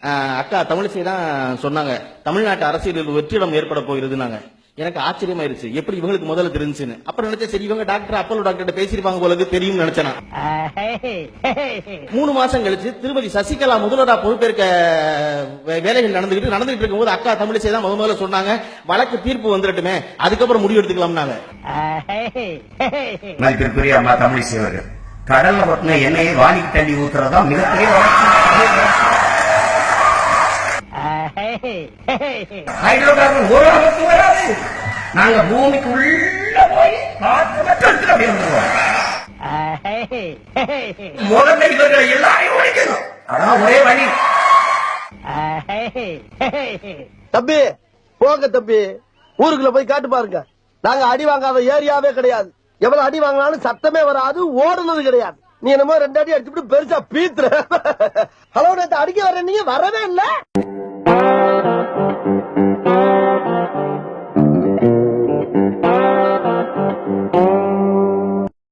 அக்கா தமிழிசை தான் சொன்னாங்க தமிழ்நாட்டு அரசியலில் வெற்றிடம் ஏற்பட போகிறதுனாங்க. எனக்கு ஆச்சரியமாயிருச்சு, எப்படி இவங்களுக்கு முதல்ல தெரிஞ்சுன்னு. அப்புறம் நினைச்சேன், சரி இவங்க டாக்டர் அப்போலோ டாக்டர் பேசியிருப்பாங்க போல தெரியும் நினைச்சேன். 3 மாசம் கழிச்சு திருமதி சசிகலா முதல்வரா பொறுப்பேற்க வேலைகள் நடந்துகிட்டு இருக்கும்போது அக்கா தமிழிசை தான் முதல்ல சொன்னாங்க, வழக்கு தீர்ப்பு வந்துடட்டுமே அதுக்கப்புறம் முடிவு எடுத்துக்கலாம்னாங்க. மதிப்பிற்குரிய அம்மா தமிழிசை அவர்கள், கடல்ல கொட்டின எண்ணெயை வாணிக்கு தள்ளி ஊத்துறதா மிகப்பெரிய ஹைட்ரோ கார்பன் ஒரு ஆபத்து வராது. நாங்க பூமிக்கு உள்ள போய் காற்று மட்டும் அப்படியே வந்துருவோம். முதல்ல இவர்களை எல்லாரையும் ஒழிக்கணும், அதான் ஒரே வழி. தம்பி போங்க தம்பி, ஊருக்குள்ள போய் காட்டு பாருங்க. நாங்க அடி வாங்காத ஏரியாவே கிடையாது. எவ்வளவு அடி வாங்கினாலும் சத்தமே வராது, ஓடுனது கிடையாது. நீ என்னமோ 2 அடி அடிச்சுட்டு பெருசா பீத்துற. ஹலோ, நேத்து அடிக்க வர நீங்க வரவே இல்ல.